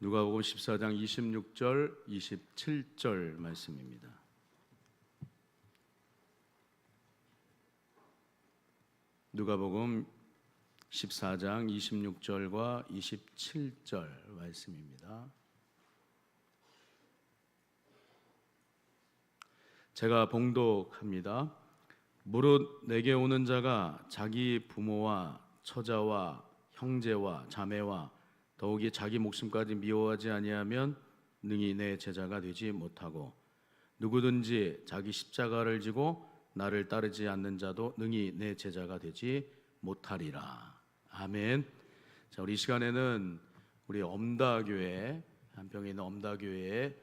누가복음 14장 26절, 27절 말씀입니다. 누가복음 14장 26절과 27절 말씀입니다. 제가 봉독합니다. 무릇 내게 오는 자가 자기 부모와 처자와 형제와 자매와 더욱이 자기 목숨까지 미워하지 아니하면 능히 내 제자가 되지 못하고, 누구든지 자기 십자가를 지고 나를 따르지 않는 자도 능히 내 제자가 되지 못하리라. 아멘. 자, 우리 이 시간에는 우리 엄다교회, 한평에 있는 엄다교회에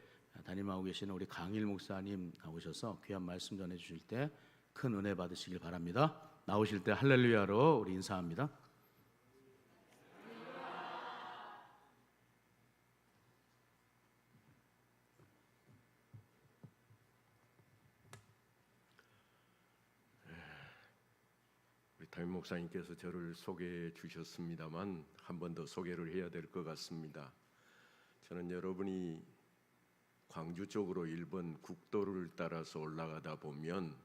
담임하고 계시는 우리 강일 목사님 나오셔서 귀한 말씀 전해 주실 때 큰 은혜 받으시길 바랍니다. 나오실 때 할렐루야로 우리 인사합니다. 담임 목사님께서 저를 소개해 주셨습니다만 한 번 더 소개를 해야 될 것 같습니다. 저는 여러분이 광주 쪽으로 1번 국도를 따라서 올라가다 보면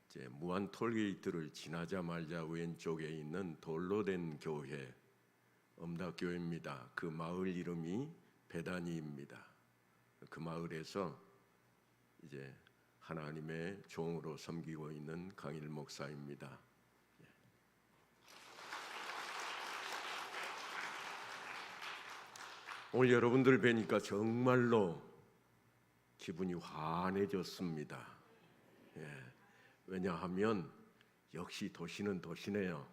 이제 무안 톨게이트를 지나자마자 왼쪽에 있는 돌로 된 교회, 엄다교회입니다. 그 마을 이름이 베다니입니다. 그 마을에서 이제 하나님의 종으로 섬기고 있는 강일 목사입니다. 오늘 여러분들 뵈니까 정말로 기분이 환해졌습니다. 왜냐하면 역시 도시는 도시네요.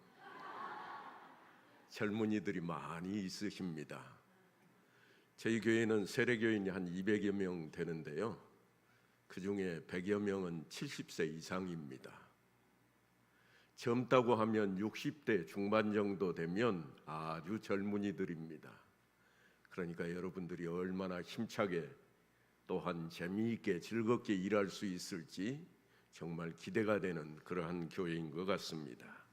젊은이들이 많이 있으십니다. 저희 교회는 세례교인이 한 200여 명 되는데요, 그 중에 100여 명은 70세 이상입니다. 젊다고 하면 60대 중반 정도 되면 아주 젊은이들입니다. 그러니까 여러분들이 얼마나 힘차게 또한 재미있게 즐겁게 일할 수 있을지 정말 기대가 되는 그러한 교회인 것 같습니다.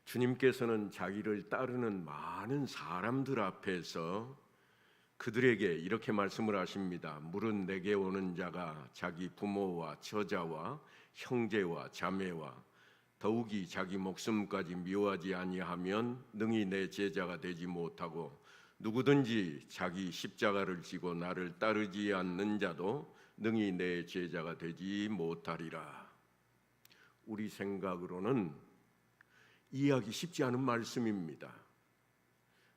주님께서는 자기를 따르는 많은 사람들 앞에서 그들에게 이렇게 말씀을 하십니다. 무릇 내게 오는 자가 자기 부모와 처자와 형제와 자매와 더욱이 자기 목숨까지 미워하지 아니하면 능히 내 제자가 되지 못하고, 누구든지 자기 십자가를 지고 나를 따르지 않는 자도 능히 내 제자가 되지 못하리라. 우리 생각으로는 이해하기 쉽지 않은 말씀입니다.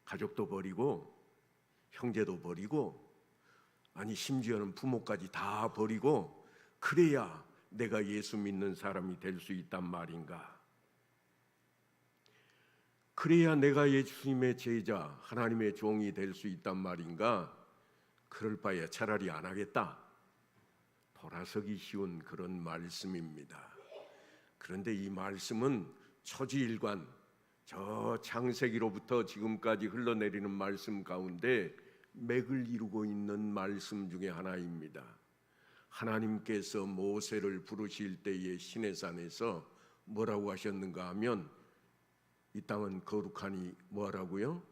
가족도 버리고 형제도 버리고, 아니 심지어는 부모까지 다 버리고 그래야 내가 예수 믿는 사람이 될 수 있단 말인가? 그래야 내가 예수님의 제자, 하나님의 종이 될 수 있단 말인가? 그럴 바에 차라리 안 하겠다, 돌아서기 쉬운 그런 말씀입니다. 그런데 이 말씀은 초지일관, 저 창세기로부터 지금까지 흘러내리는 말씀 가운데 맥을 이루고 있는 말씀 중에 하나입니다. 하나님께서 모세를 부르실 때에 시내산에서 뭐라고 하셨는가 하면, 이 땅은 거룩하니 뭐하라고요?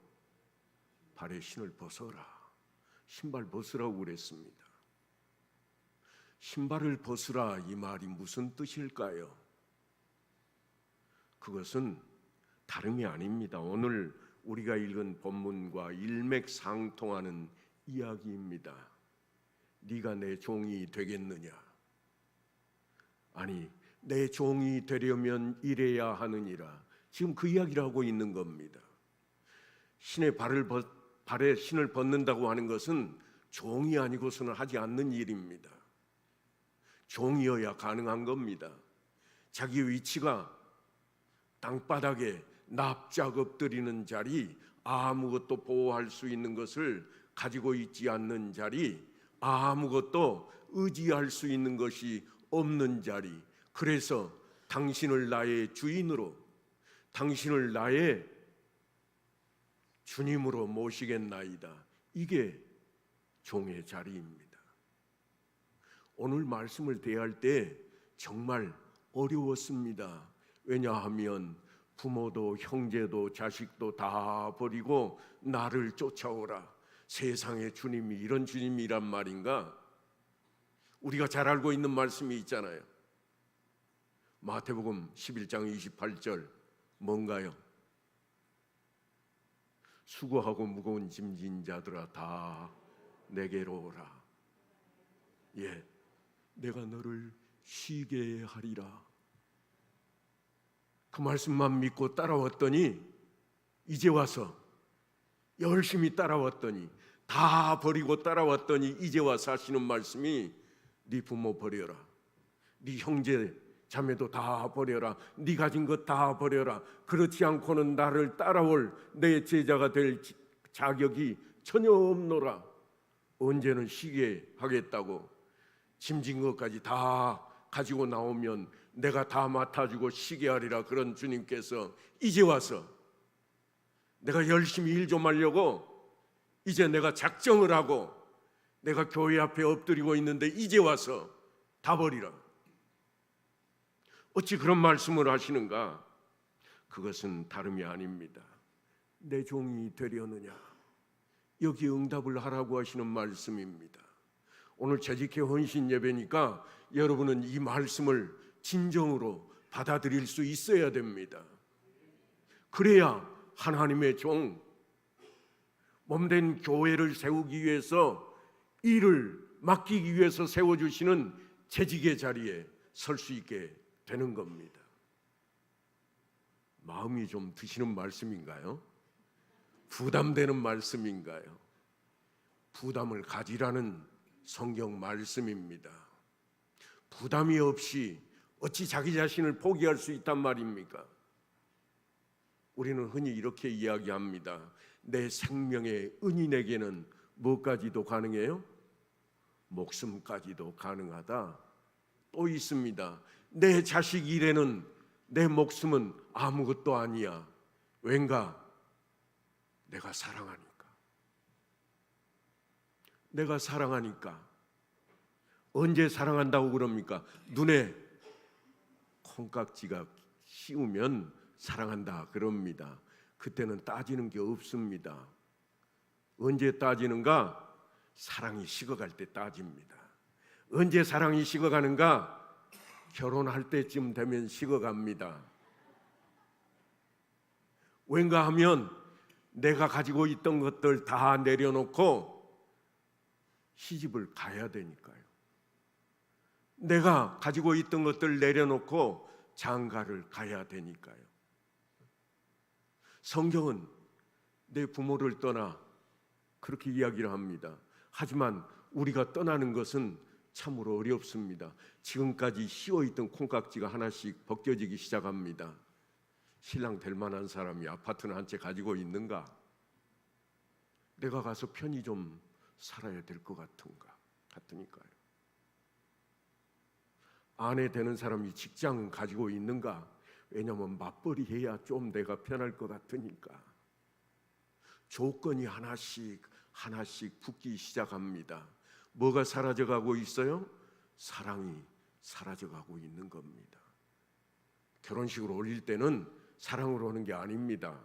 발에 신을 벗어라. 신발 벗으라고 그랬습니다. 신발을 벗으라, 이 말이 무슨 뜻일까요? 그것은 다름이 아닙니다. 오늘 우리가 읽은 본문과 일맥상통하는 이야기입니다. 네가 내 종이 되겠느냐? 아니, 내 종이 되려면 이래야 하느니라. 지금 그 이야기를 하고 있는 겁니다. 발에 신을 벗는다고 하는 것은 종이 아니고서는 하지 않는 일입니다. 종이어야 가능한 겁니다. 자기 위치가 땅바닥에 납작 엎드리는 자리, 아무것도 보호할 수 있는 것을 가지고 있지 않는 자리, 아무것도 의지할 수 있는 것이 없는 자리, 그래서 당신을 나의 주인으로, 당신을 나의 주님으로 모시겠나이다. 이게 종의 자리입니다. 오늘 말씀을 대할 때 정말 어려웠습니다. 왜냐하면 부모도 형제도 자식도 다 버리고 나를 쫓아오라. 세상에 주님이 이런 주님이란 말인가? 우리가 잘 알고 있는 말씀이 있잖아요. 마태복음 11장 28절 뭔가요? 수고하고 무거운 짐진 자들아 다 내게로 오라. 예, 내가 너를 쉬게 하리라. 그 말씀만 믿고 따라왔더니 이제 와서 열심히 따라왔더니 다 버리고 따라왔더니 이제 와서 하시는 말씀이 네 부모 버려라. 네 형제 자매도 다 버려라. 네 가진 것 다 버려라. 그렇지 않고는 나를 따라올 내 제자가 될 자격이 전혀 없노라. 언제는 쉬게 하겠다고 짐진 것까지 다 가지고 나오면 내가 다 맡아주고 쉬게 하리라. 그런 주님께서 이제 와서 내가 열심히 일 좀 하려고 이제 내가 작정을 하고 내가 교회 앞에 엎드리고 있는데 이제 와서 다 버리라. 어찌 그런 말씀을 하시는가? 그것은 다름이 아닙니다. 내 종이 되려느냐? 여기 응답을 하라고 하시는 말씀입니다. 오늘 재직회 헌신 예배니까 여러분은 이 말씀을 진정으로 받아들일 수 있어야 됩니다. 그래야 하나님의 종, 몸된 교회를 세우기 위해서 일을 맡기기 위해서 세워주시는 재직의 자리에 설 수 있게 되는 겁니다. 마음이 좀 드시는 말씀인가요? 부담되는 말씀인가요? 부담을 가지라는 성경 말씀입니다. 부담이 없이 어찌 자기 자신을 포기할 수 있단 말입니까? 우리는 흔히 이렇게 이야기합니다. 내 생명의 은인에게는 뭐까지도 가능해요? 목숨까지도 가능하다. 또 있습니다. 내 자식 일에는 내 목숨은 아무것도 아니야. 왠가? 내가 사랑하니까. 내가 사랑하니까. 언제 사랑한다고 그럽니까? 눈에 콩깍지가 씌우면 사랑한다 그럽니다. 그때는 따지는 게 없습니다. 언제 따지는가? 사랑이 식어갈 때 따집니다. 언제 사랑이 식어가는가? 결혼할 때쯤 되면 식어갑니다. 왠가 하면 내가 가지고 있던 것들 다 내려놓고 시집을 가야 되니까요. 내가 가지고 있던 것들 내려놓고 장가를 가야 되니까요. 성경은 내 부모를 떠나 그렇게 이야기를 합니다. 하지만 우리가 떠나는 것은 참으로 어렵습니다. 지금까지 씌워있던 콩깍지가 하나씩 벗겨지기 시작합니다. 신랑 될 만한 사람이 아파트는 한 채 가지고 있는가? 내가 가서 편히 좀 살아야 될 것 같으니까요. 아내 되는 사람이 직장은 가지고 있는가? 왜냐하면 맞벌이 해야 좀 내가 편할 것 같으니까. 조건이 하나씩 붙기 시작합니다. 뭐가 사라져가고 있어요? 사랑이 사라져가고 있는 겁니다. 결혼식을 올릴 때는 사랑으로 하는 게 아닙니다.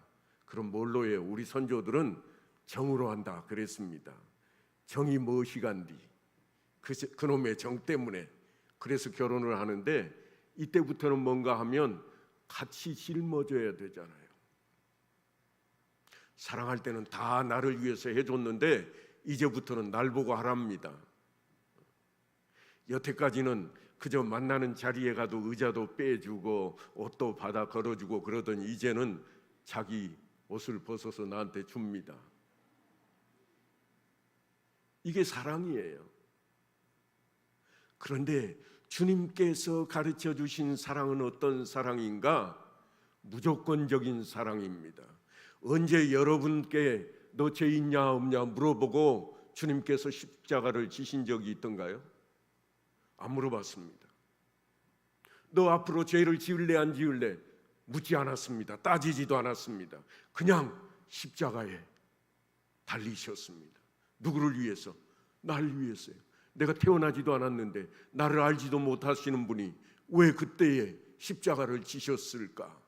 그럼 뭘로 해요? 우리 선조들은 정으로 한다 그랬습니다. 정이 무엇이간디? 그놈의 정 때문에. 그래서 결혼을 하는데 이때부터는 뭔가 하면 같이 짊어져야 되잖아요. 사랑할 때는 다 나를 위해서 해줬는데 이제부터는 날 보고 하랍니다. 여태까지는 그저 만나는 자리에 가도 의자도 빼주고 옷도 받아 걸어주고 그러더니 이제는 자기 옷을 벗어서 나한테 줍니다. 이게 사랑이에요. 그런데 주님께서 가르쳐 주신 사랑은 어떤 사랑인가? 무조건적인 사랑입니다. 언제 여러분께 너 죄 있냐 없냐 물어보고 주님께서 십자가를 지신 적이 있던가요? 안 물어봤습니다. 너 앞으로 죄를 지을래 안 지을래? 묻지 않았습니다. 따지지도 않았습니다. 그냥 십자가에 달리셨습니다. 누구를 위해서? 나를 위해서요. 내가 태어나지도 않았는데 나를 알지도 못하시는 분이 왜 그때에 십자가를 지셨을까?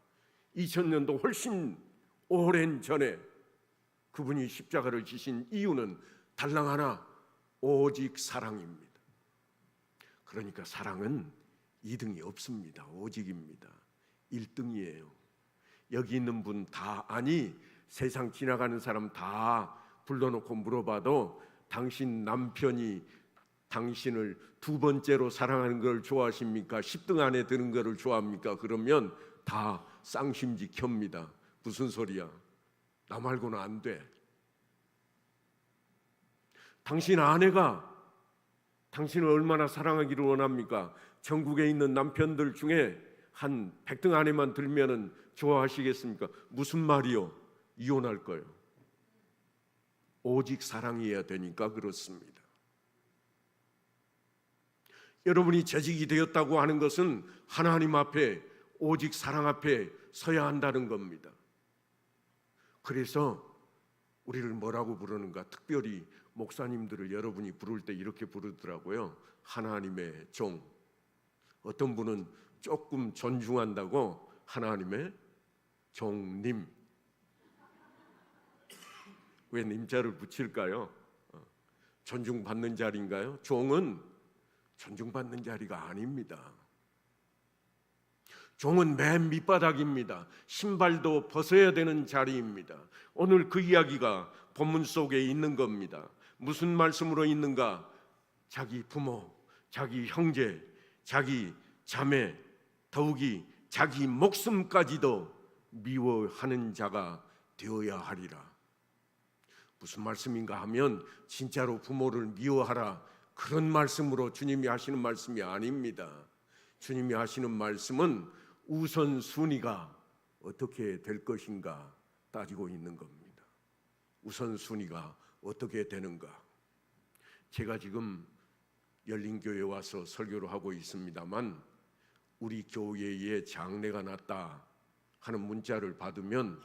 2000년도 훨씬 오랜 전에 그분이 십자가를 지신 이유는 달랑 하나, 오직 사랑입니다. 그러니까 사랑은 2등이 없습니다. 오직입니다. 1등이에요. 여기 있는 분 다 아니, 세상 지나가는 사람 다 불러놓고 물어봐도 당신 남편이 당신을 두 번째로 사랑하는 걸 좋아하십니까? 10등 안에 드는 거를 좋아합니까? 그러면 다 쌍심지 켭니다. 무슨 소리야? 나 말고는 안 돼. 당신 아내가 당신을 얼마나 사랑하기를 원합니까? 전국에 있는 남편들 중에 한 100등 안에만 들면은 좋아하시겠습니까? 무슨 말이요? 이혼할 거예요. 오직 사랑이어야 되니까 그렇습니다. 여러분이 재직이 되었다고 하는 것은 하나님 앞에 오직 사랑 앞에 서야 한다는 겁니다. 그래서 우리를 뭐라고 부르는가? 특별히 목사님들을 여러분이 부를 때 이렇게 부르더라고요. 하나님의 종. 어떤 분은 조금 존중한다고 하나님의 종님. 왜 님자를 붙일까요? 존중받는 자리인가요? 종은 존중받는 자리가 아닙니다. 종은 맨 밑바닥입니다. 신발도 벗어야 되는 자리입니다. 오늘 그 이야기가 본문 속에 있는 겁니다. 무슨 말씀으로 있는가? 자기 부모, 자기 형제, 자기 자매, 더욱이 자기 목숨까지도 미워하는 자가 되어야 하리라. 무슨 말씀인가 하면 진짜로 부모를 미워하라, 그런 말씀으로 주님이 하시는 말씀이 아닙니다. 주님이 하시는 말씀은 우선순위가 어떻게 될 것인가 따지고 있는 겁니다. 우선순위가 어떻게 되는가. 제가 지금 열린교회에 와서 설교를 하고 있습니다만 우리 교회에 장례가 났다 하는 문자를 받으면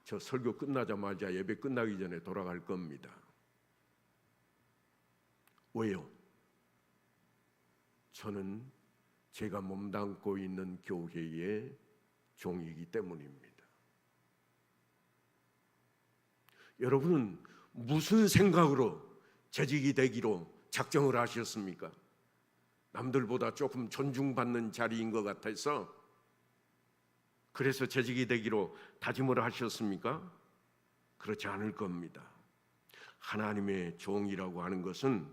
저 설교 끝나자마자 예배 끝나기 전에 돌아갈 겁니다. 왜요? 저는 제가 몸담고 있는 교회의 종이기 때문입니다. 여러분은 무슨 생각으로 재직이 되기로 작정을 하셨습니까? 남들보다 조금 존중받는 자리인 것 같아서 그래서 재직이 되기로 다짐을 하셨습니까? 그렇지 않을 겁니다. 하나님의 종이라고 하는 것은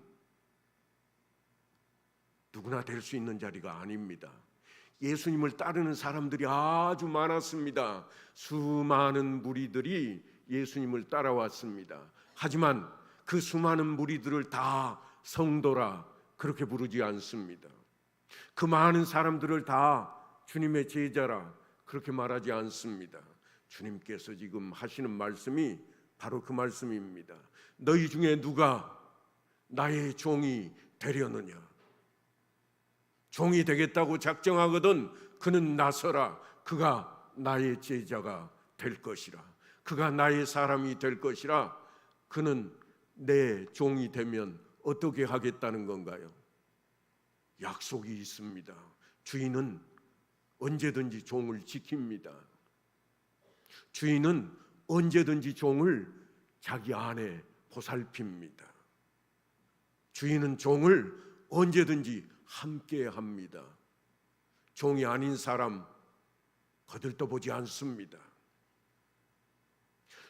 누구나 될 수 있는 자리가 아닙니다. 예수님을 따르는 사람들이 아주 많았습니다. 수많은 무리들이 예수님을 따라왔습니다. 하지만 그 수많은 무리들을 다 성도라 그렇게 부르지 않습니다. 그 많은 사람들을 다 주님의 제자라 그렇게 말하지 않습니다. 주님께서 지금 하시는 말씀이 바로 그 말씀입니다. 너희 중에 누가 나의 종이 되려느냐? 종이 되겠다고 작정하거든 그는 나서라. 그가 나의 제자가 될 것이라. 그가 나의 사람이 될 것이라. 그는 내 종이 되면 어떻게 하겠다는 건가요? 약속이 있습니다. 주인은 언제든지 종을 지킵니다. 주인은 언제든지 종을 자기 안에 보살핍니다. 주인은 종을 언제든지 함께 합니다. 종이 아닌 사람 거들떠보지 않습니다.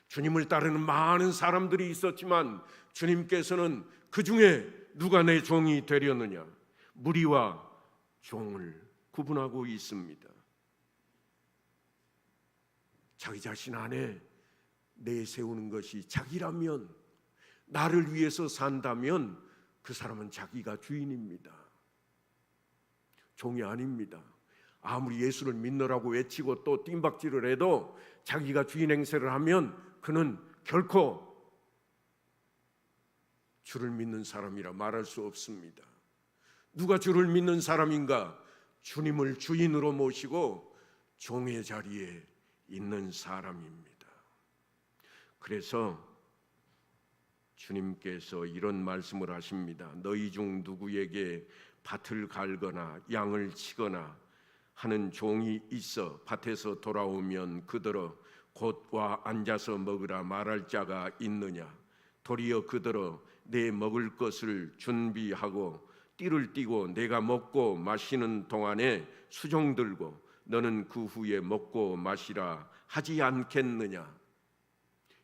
주님을 따르는 많은 사람들이 있었지만 주님께서는 그 중에 누가 내 종이 되려느냐? 무리와 종을 구분하고 있습니다. 자기 자신 안에 내세우는 것이 자기라면, 나를 위해서 산다면 그 사람은 자기가 주인입니다. 종이 아닙니다. 아무리 예수를 믿노라고 외치고 또 뜀박질을 해도 자기가 주인 행세를 하면 그는 결코 주를 믿는 사람이라 말할 수 없습니다. 누가 주를 믿는 사람인가? 주님을 주인으로 모시고 종의 자리에 있는 사람입니다. 그래서 주님께서 이런 말씀을 하십니다. 너희 중 누구에게 밭을 갈거나 양을 치거나 하는 종이 있어 밭에서 돌아오면 그더러 곧 와 앉아서 먹으라 말할 자가 있느냐? 도리어 그더러 내 먹을 것을 준비하고 띠를 띠고 내가 먹고 마시는 동안에 수종 들고 너는 그 후에 먹고 마시라 하지 않겠느냐?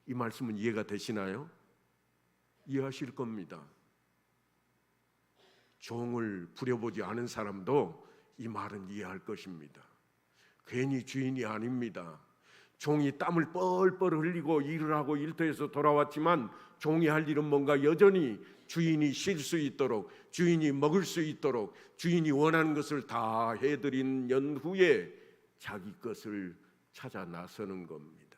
이 말씀은 이해가 되시나요? 이해하실 겁니다. 종을 부려보지 않은 사람도 이 말은 이해할 것입니다. 괜히 주인이 아닙니다. 종이 땀을 뻘뻘 흘리고 일을 하고 일터에서 돌아왔지만 종이 할 일은 뭔가 여전히 주인이 쉴 수 있도록, 주인이 먹을 수 있도록, 주인이 원하는 것을 다 해드린 연후에 자기 것을 찾아 나서는 겁니다.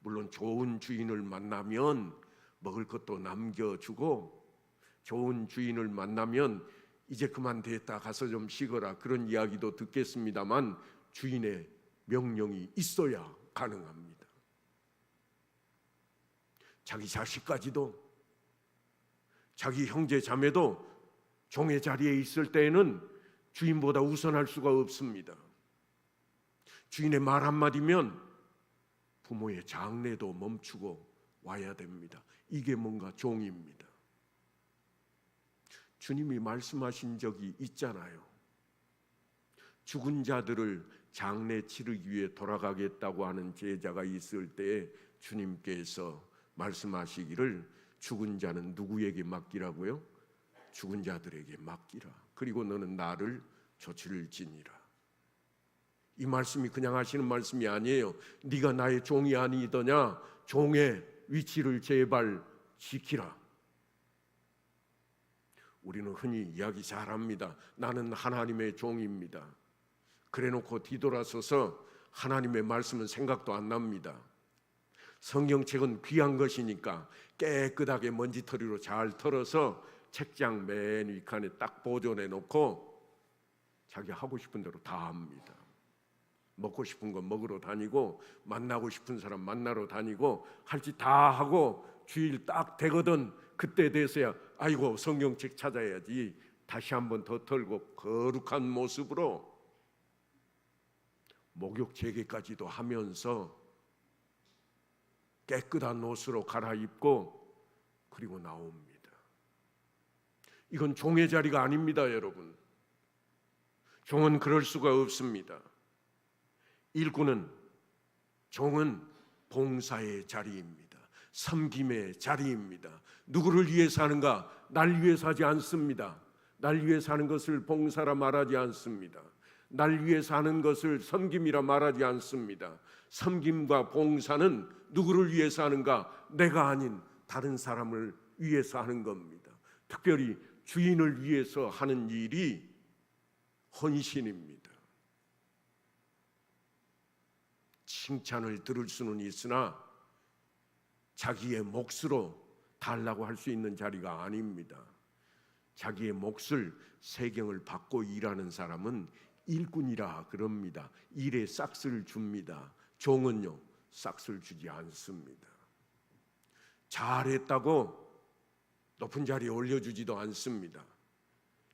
물론 좋은 주인을 만나면 먹을 것도 남겨주고, 좋은 주인을 만나면 이제 그만 됐다 가서 좀 쉬거라 그런 이야기도 듣겠습니다만 주인의 명령이 있어야 가능합니다. 자기 자식까지도, 자기 형제 자매도 종의 자리에 있을 때에는 주인보다 우선할 수가 없습니다. 주인의 말 한마디면 부모의 장례도 멈추고 와야 됩니다. 이게 뭔가 종입니다. 주님이 말씀하신 적이 있잖아요. 죽은 자들을 장례 치르기 위해 돌아가겠다고 하는 제자가 있을 때 주님께서 말씀하시기를 죽은 자는 누구에게 맡기라고요? 죽은 자들에게 맡기라. 그리고 너는 나를 조칠지니라. 이 말씀이 그냥 하시는 말씀이 아니에요. 네가 나의 종이 아니더냐? 종의 위치를 제발 지키라. 우리는 흔히 이야기 잘합니다. 나는 하나님의 종입니다. 그래놓고 뒤돌아서서 하나님의 말씀은 생각도 안 납니다. 성경책은 귀한 것이니까 깨끗하게 먼지털이로 잘 털어서 책장 맨 윗칸에 딱 보존해 놓고 자기 하고 싶은 대로 다 합니다. 먹고 싶은 거 먹으러 다니고 만나고 싶은 사람 만나러 다니고 할 짓 다 하고 주일 딱 되거든. 그때 돼서야 아이고 성경책 찾아야지 다시 한번 더 털고 거룩한 모습으로 목욕 재개까지도 하면서 깨끗한 옷으로 갈아입고 그리고 나옵니다. 이건 종의 자리가 아닙니다, 여러분. 종은 그럴 수가 없습니다. 일꾼은, 종은 봉사의 자리입니다. 섬김의 자리입니다. 누구를 위해서 하는가? 날 위해서 하지 않습니다. 날 위해서 하는 것을 봉사라 말하지 않습니다. 날 위해서 하는 것을 섬김이라 말하지 않습니다. 섬김과 봉사는 누구를 위해서 하는가? 내가 아닌 다른 사람을 위해서 하는 겁니다. 특별히 주인을 위해서 하는 일이 헌신입니다. 칭찬을 들을 수는 있으나 자기의 몫으로 달라고 할 수 있는 자리가 아닙니다. 자기의 몫을 세경을 받고 일하는 사람은 일꾼이라 그럽니다. 일에 싹스를 줍니다. 종은요, 싹스를 주지 않습니다. 잘했다고 높은 자리에 올려주지도 않습니다.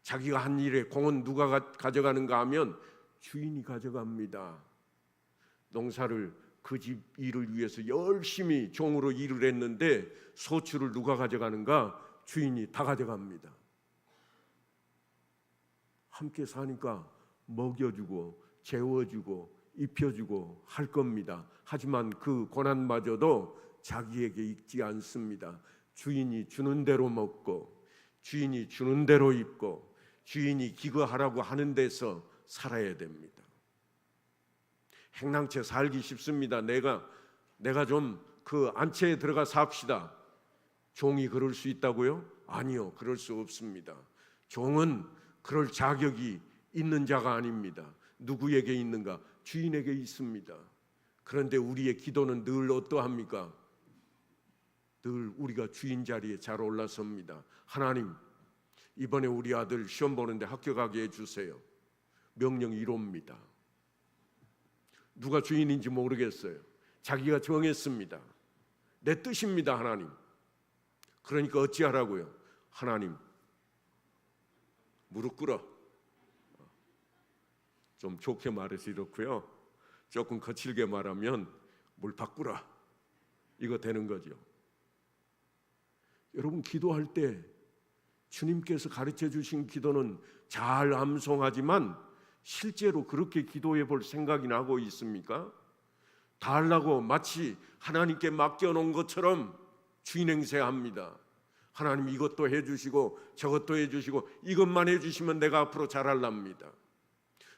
자기가 한 일의 공은 누가 가져가는가 하면 주인이 가져갑니다. 농사를 그 집 일을 위해서 열심히 종으로 일을 했는데 소출을 누가 가져가는가? 주인이 다 가져갑니다. 함께 사니까 먹여주고 재워주고 입혀주고 할 겁니다. 하지만 그 고난마저도 자기에게 있지 않습니다. 주인이 주는 대로 먹고 주인이 주는 대로 입고 주인이 기거하라고 하는 데서 살아야 됩니다. 행랑채 살기 쉽습니다. 내가 좀 그 안채에 들어가 삽시다. 종이 그럴 수 있다고요? 아니요, 그럴 수 없습니다. 종은 그럴 자격이 있는 자가 아닙니다. 누구에게 있는가? 주인에게 있습니다. 그런데 우리의 기도는 늘 어떠합니까? 늘 우리가 주인 자리에 잘 올라섭니다. 하나님, 이번에 우리 아들 시험 보는데 합격하게 해주세요. 명령 1호입니다. 누가 주인인지 모르겠어요. 자기가 정했습니다. 내 뜻입니다, 하나님. 그러니까 어찌하라고요? 하나님, 무릎 꿇어. 좀 좋게 말해서 이렇고요. 조금 거칠게 말하면 물 바꾸라, 이거 되는 거죠. 여러분, 기도할 때 주님께서 가르쳐 주신 기도는 잘 암송하지만 실제로 그렇게 기도해 볼 생각이 나고 있습니까? 다 하려고 마치 하나님께 맡겨놓은 것처럼 주인 행세합니다. 하나님 이것도 해주시고 저것도 해주시고 이것만 해주시면 내가 앞으로 잘할랍니다.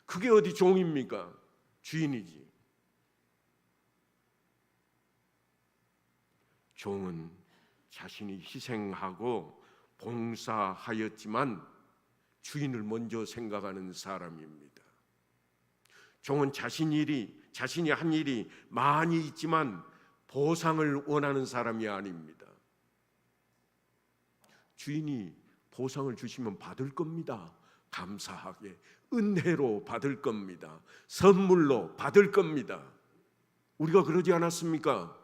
그게 어디 종입니까? 주인이지. 종은 자신이 희생하고 봉사하였지만 주인을 먼저 생각하는 사람입니다. 종은 자신이 한 일이 많이 있지만 보상을 원하는 사람이 아닙니다. 주인이 보상을 주시면 받을 겁니다. 감사하게 은혜로 받을 겁니다. 선물로 받을 겁니다. 우리가 그러지 않았습니까?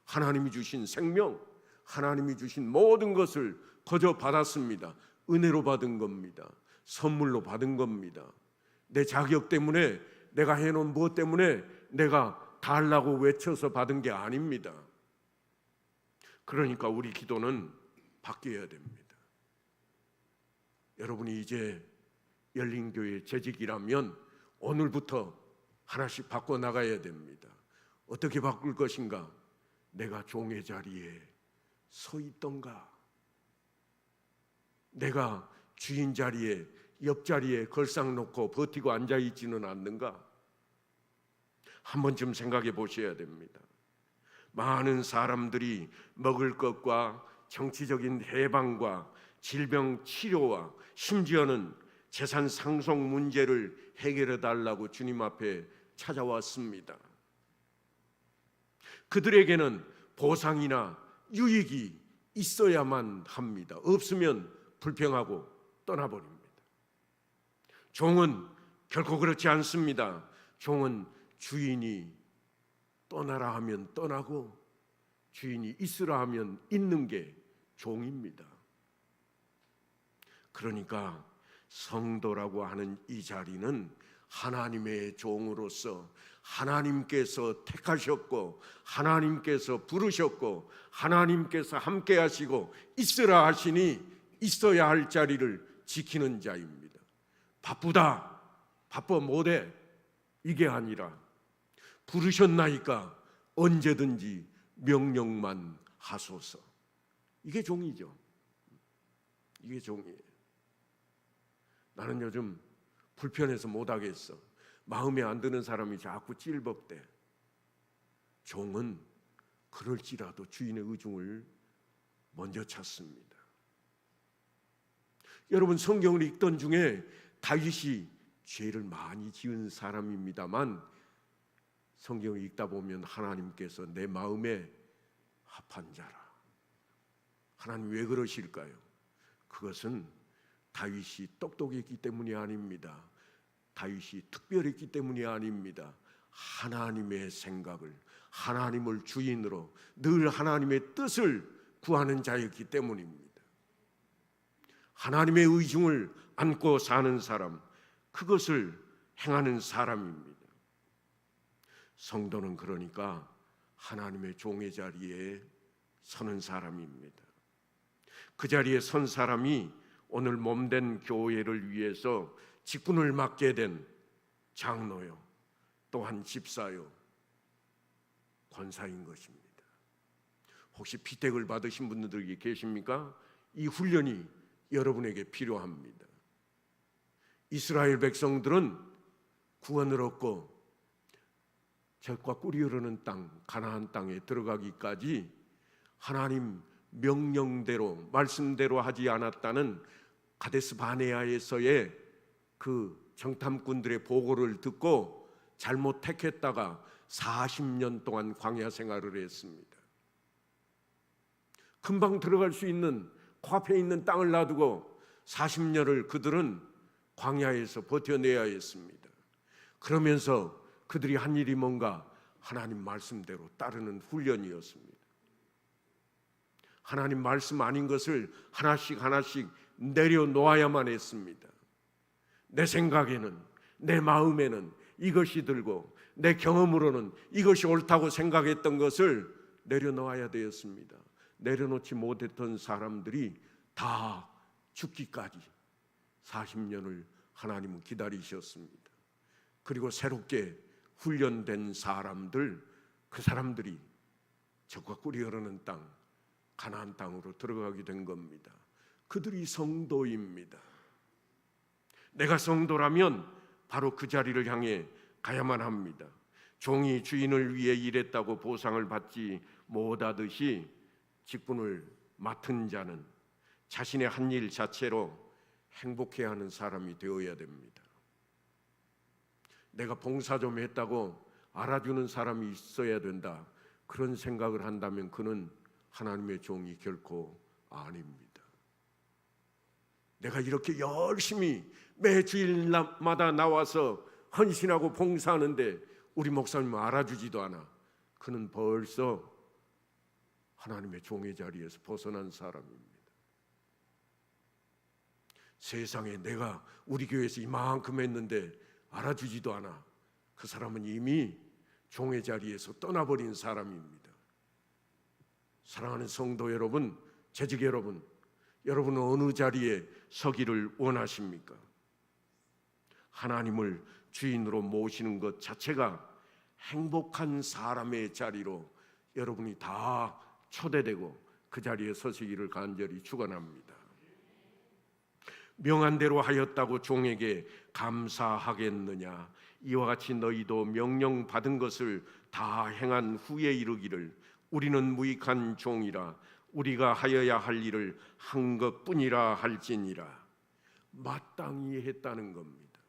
하나님이 주신 생명, 하나님이 주신 모든 것을 거저 받았습니다. 은혜로 받은 겁니다. 선물로 받은 겁니다. 내 자격 때문에, 내가 해놓은 무엇 때문에 내가 달라고 외쳐서 받은 게 아닙니다. 그러니까 우리 기도는 바뀌어야 됩니다. 여러분이 이제 열린교회 재직이라면 오늘부터 하나씩 바꿔나가야 됩니다. 어떻게 바꿀 것인가? 내가 종의 자리에 서 있던가, 내가 주인 자리에, 옆자리에 걸상 놓고 버티고 앉아있지는 않는가? 한 번쯤 생각해 보셔야 됩니다. 많은 사람들이 먹을 것과 정치적인 해방과 질병 치료와 심지어는 재산 상속 문제를 해결해 달라고 주님 앞에 찾아왔습니다. 그들에게는 보상이나 유익이 있어야만 합니다. 없으면 불평하고 떠나버립니다. 종은 결코 그렇지 않습니다. 종은 주인이 떠나라 하면 떠나고 주인이 있으라 하면 있는 게 종입니다. 그러니까 성도라고 하는 이 자리는 하나님의 종으로서 하나님께서 택하셨고 하나님께서 부르셨고 하나님께서 함께 하시고 있으라 하시니 있어야 할 자리를 지키는 자입니다. 바쁘다, 바빠 못해, 이게 아니라 부르셨나이까 언제든지 명령만 하소서. 이게 종이죠. 이게 종이에요. 나는 요즘 불편해서 못하겠어, 마음에 안 드는 사람이 자꾸 찔벅대. 종은 그럴지라도 주인의 의중을 먼저 찾습니다. 여러분, 성경을 읽던 중에 다윗이 죄를 많이 지은 사람입니다만 성경을 읽다 보면 하나님께서 내 마음에 합한 자라. 하나님 왜 그러실까요? 그것은 다윗이 똑똑했기 때문이 아닙니다. 다윗이 특별했기 때문이 아닙니다. 하나님의 생각을, 하나님을 주인으로 늘 하나님의 뜻을 구하는 자였기 때문입니다. 하나님의 의중을 안고 사는 사람, 그것을 행하는 사람입니다. 성도는 그러니까 하나님의 종의 자리에 서는 사람입니다. 그 자리에 선 사람이 오늘 몸된 교회를 위해서 직분을 맡게 된 장로요, 또한 집사요, 권사인 것입니다. 혹시 피택을 받으신 분들이 계십니까? 이 훈련이 여러분에게 필요합니다. 이스라엘 백성들은 구원을 얻고 젖과 꿀이 흐르는 땅, 가나안 땅에 들어가기까지 하나님 명령대로, 말씀대로 하지 않았다는 가데스 바네아에서의 그 정탐꾼들의 보고를 듣고 잘못 택했다가 40년 동안 광야 생활을 했습니다. 금방 들어갈 수 있는 코앞에 있는 땅을 놔두고 40년을 그들은 광야에서 버텨내야 했습니다. 그러면서 그들이 한 일이 뭔가 하나님 말씀대로 따르는 훈련이었습니다. 하나님 말씀 아닌 것을 하나씩 하나씩 내려놓아야만 했습니다. 내 생각에는, 내 마음에는 이것이 들고 내 경험으로는 이것이 옳다고 생각했던 것을 내려놓아야 되었습니다. 내려놓지 못했던 사람들이 다 죽기까지 40년을 하나님은 기다리셨습니다. 그리고 새롭게 훈련된 사람들, 그 사람들이 적과 꿀이 흐르는 땅, 가나안 땅으로 들어가게 된 겁니다. 그들이 성도입니다. 내가 성도라면 바로 그 자리를 향해 가야만 합니다. 종이 주인을 위해 일했다고 보상을 받지 못하듯이 직분을 맡은 자는 자신의 한 일 자체로 행복해하는 사람이 되어야 됩니다. 내가 봉사 좀 했다고 알아주는 사람이 있어야 된다, 그런 생각을 한다면 그는 하나님의 종이 결코 아닙니다. 내가 이렇게 열심히 매 주일마다 나와서 헌신하고 봉사하는데 우리 목사님은 알아주지도 않아, 그는 벌써 하나님의 종의 자리에서 벗어난 사람입니다. 세상에 내가 우리 교회에서 이만큼 했는데 알아주지도 않아, 그 사람은 이미 종의 자리에서 떠나버린 사람입니다. 사랑하는 성도 여러분, 재직 여러분, 여러분은 어느 자리에 서기를 원하십니까? 하나님을 주인으로 모시는 것 자체가 행복한 사람의 자리로 여러분이 다 초대되고 그 자리에 서시기를 간절히 축원합니다. 명한 대로 하였다고 종에게 감사하겠느냐? 이와 같이 너희도 명령 받은 것을 다 행한 후에 이르기를 우리는 무익한 종이라 우리가 하여야 할 일을 한 것뿐이라 할지니라. 마땅히 했다는 겁니다.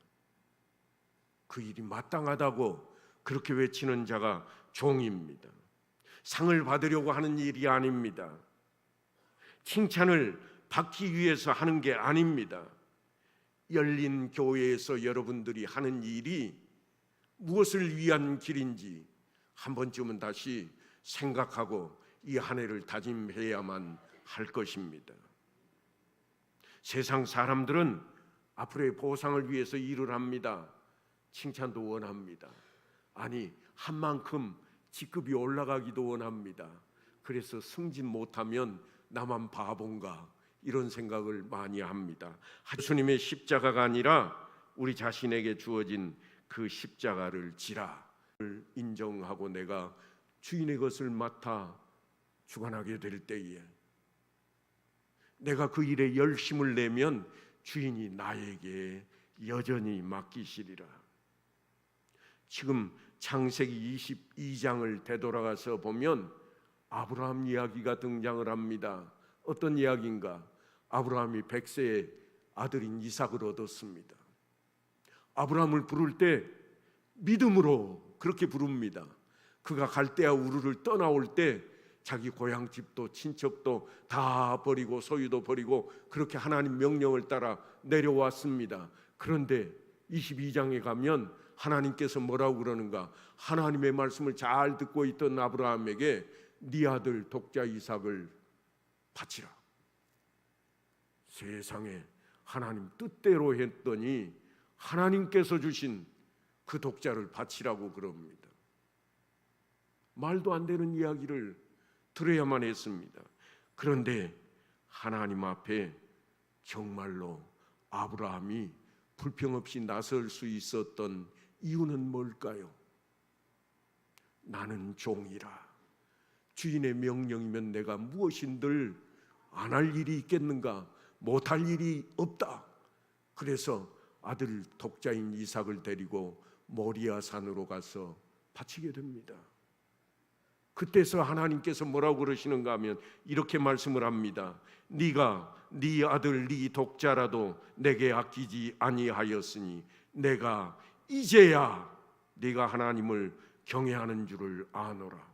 그 일이 마땅하다고 그렇게 외치는 자가 종입니다. 상을 받으려고 하는 일이 아닙니다. 칭찬을 받기 위해서 하는 게 아닙니다. 열린 교회에서 여러분들이 하는 일이 무엇을 위한 길인지 한 번쯤은 다시 생각하고 이 한 해를 다짐해야만 할 것입니다. 세상 사람들은 앞으로의 보상을 위해서 일을 합니다. 칭찬도 원합니다. 아니, 한 만큼 직급이 올라가기도 원합니다. 그래서 승진 못하면 나만 바본가, 이런 생각을 많이 합니다. 예수님의 십자가가 아니라 우리 자신에게 주어진 그 십자가를 지라 인정하고 내가 주인의 것을 맡아 주관하게 될 때에 내가 그 일에 열심을 내면 주인이 나에게 여전히 맡기시리라. 지금 창세기 22장을 되돌아가서 보면 아브라함 이야기가 등장을 합니다. 어떤 이야기인가? 아브라함이 100세의 아들인 이삭을 얻었습니다. 아브라함을 부를 때 믿음으로 그렇게 부릅니다. 그가 갈대아 우르를 떠나올 때 자기 고향집도 친척도 다 버리고 소유도 버리고 그렇게 하나님 명령을 따라 내려왔습니다. 그런데 22장에 가면 하나님께서 뭐라고 그러는가? 하나님의 말씀을 잘 듣고 있던 아브라함에게 네 아들 독자 이삭을 바치라. 세상에 하나님 뜻대로 했더니 하나님께서 주신 그 독자를 바치라고 그럽니다. 말도 안 되는 이야기를 들어야만 했습니다. 그런데 하나님 앞에 정말로 아브라함이 불평 없이 나설 수 있었던 이유는 뭘까요? 나는 종이라. 주인의 명령이면 내가 무엇인들 안 할 일이 있겠는가? 못할 일이 없다. 그래서 아들 독자인 이삭을 데리고 모리아 산으로 가서 바치게 됩니다. 그때서 하나님께서 뭐라고 그러시는가 하면 이렇게 말씀을 합니다. 네가 네 아들 네 독자라도 내게 아끼지 아니하였으니 내가 이제야 네가 하나님을 경외하는 줄을 아노라.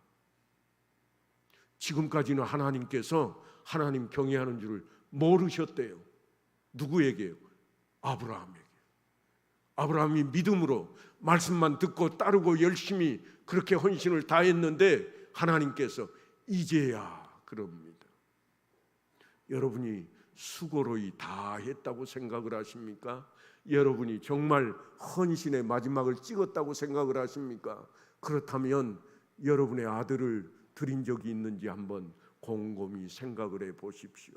지금까지는 하나님께서 하나님 경외하는 줄을 모르셨대요. 누구에게요? 아브라함에게. 아브라함이 믿음으로 말씀만 듣고 따르고 열심히 그렇게 헌신을 다했는데 하나님께서 이제야 그럽니다. 여러분이 수고로 다 했다고 생각을 하십니까? 여러분이 정말 헌신의 마지막을 찍었다고 생각을 하십니까? 그렇다면 여러분의 아들을 드린 적이 있는지 한번 곰곰이 생각을 해 보십시오.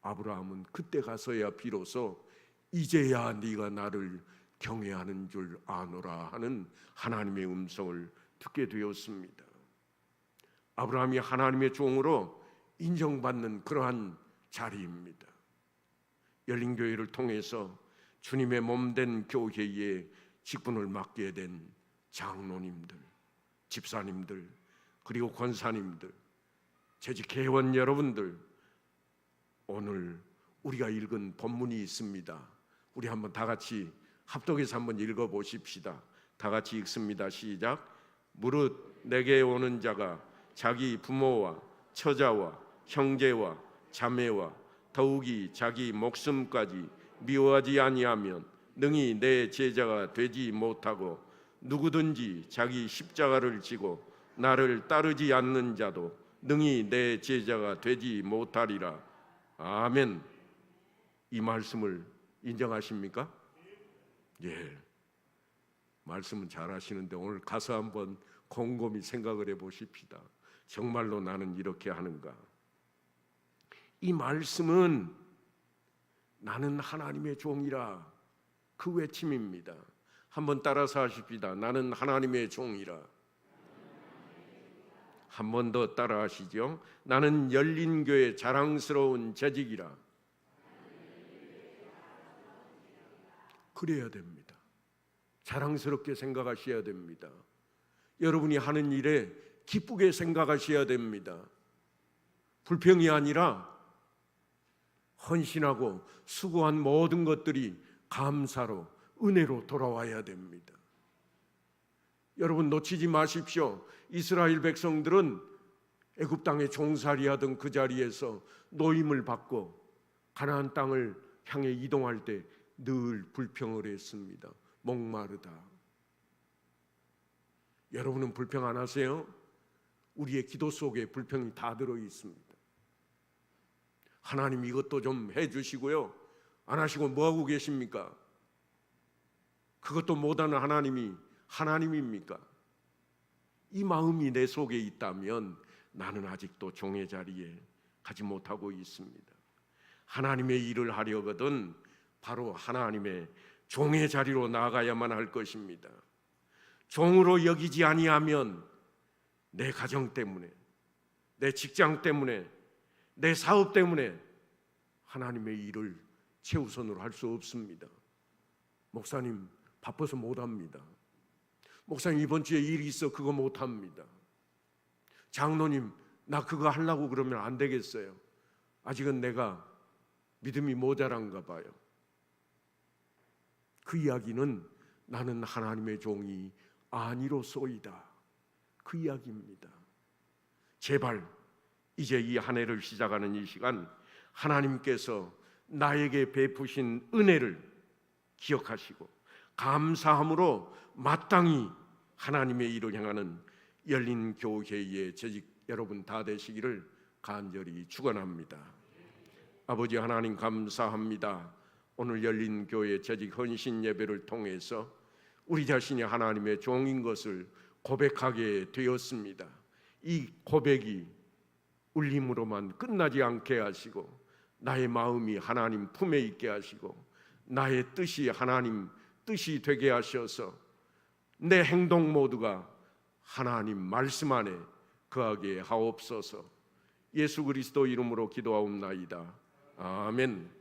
아브라함은 그때 가서야 비로소 이제야 네가 나를 경외하는 줄 아노라 하는 하나님의 음성을 듣게 되었습니다. 아브라함이 하나님의 종으로 인정받는 그러한 자리입니다. 열린교회를 통해서 주님의 몸된 교회에 직분을 맡게 된 장로님들, 집사님들, 그리고 권사님들, 재직 회원 여러분들, 오늘 우리가 읽은 본문이 있습니다. 우리 한번 다 같이 합독해서 한번 읽어보십시다. 다 같이 읽습니다. 시작. 무릇 내게 오는 자가 자기 부모와 처자와 형제와 자매와 더욱이 자기 목숨까지 미워하지 아니하면 능히 내 제자가 되지 못하고, 누구든지 자기 십자가를 지고 나를 따르지 않는 자도 능히 내 제자가 되지 못하리라. 아멘. 이 말씀을 인정하십니까? 예. 말씀은 잘 하시는데 오늘 가서 한번 곰곰이 생각을 해 보십시다. 정말로 나는 이렇게 하는가? 이 말씀은 나는 하나님의 종이라, 그 외침입니다. 한번 따라서 하십시다. 나는 하나님의 종이라. 한 번 더 따라 하시죠. 나는 열린교회 자랑스러운 재직이라. 그래야 됩니다. 자랑스럽게 생각하셔야 됩니다. 여러분이 하는 일에 기쁘게 생각하셔야 됩니다. 불평이 아니라 헌신하고 수고한 모든 것들이 감사로, 은혜로 돌아와야 됩니다. 여러분 놓치지 마십시오. 이스라엘 백성들은 애굽 땅에 종살이하던 그 자리에서 노임을 받고 가나안 땅을 향해 이동할 때 늘 불평을 했습니다. 목마르다. 여러분은 불평 안 하세요? 우리의 기도 속에 불평이 다 들어 있습니다. 하나님 이것도 좀 해주시고요. 안 하시고 뭐 하고 계십니까? 그것도 못하는 하나님이 하나님입니까? 이 마음이 내 속에 있다면 나는 아직도 종의 자리에 가지 못하고 있습니다. 하나님의 일을 하려거든 바로 하나님의 종의 자리로 나아가야만 할 것입니다. 종으로 여기지 아니하면 내 가정 때문에, 내 직장 때문에, 내 사업 때문에 하나님의 일을 최우선으로 할 수 없습니다. 목사님 바빠서 못합니다. 목사님 이번 주에 일이 있어 그거 못합니다. 장로님 나 그거 하려고 그러면 안 되겠어요. 아직은 내가 믿음이 모자란가 봐요. 그 이야기는 나는 하나님의 종이 아니로소이다, 그 이야기입니다. 제발 이제 이 한 해를 시작하는 이 시간 하나님께서 나에게 베푸신 은혜를 기억하시고 감사함으로 마땅히 하나님의 일을 향하는 열린 교회의 재직 여러분 다 되시기를 간절히 축원합니다. 아버지 하나님 감사합니다. 오늘 열린 교회 재직 헌신 예배를 통해서 우리 자신이 하나님의 종인 것을 고백하게 되었습니다. 이 고백이 울림으로만 끝나지 않게 하시고 나의 마음이 하나님 품에 있게 하시고 나의 뜻이 하나님 뜻이 되게 하셔서 내 행동 모두가 하나님 말씀 안에 거하게 하옵소서. 예수 그리스도 이름으로 기도하옵나이다. 아멘.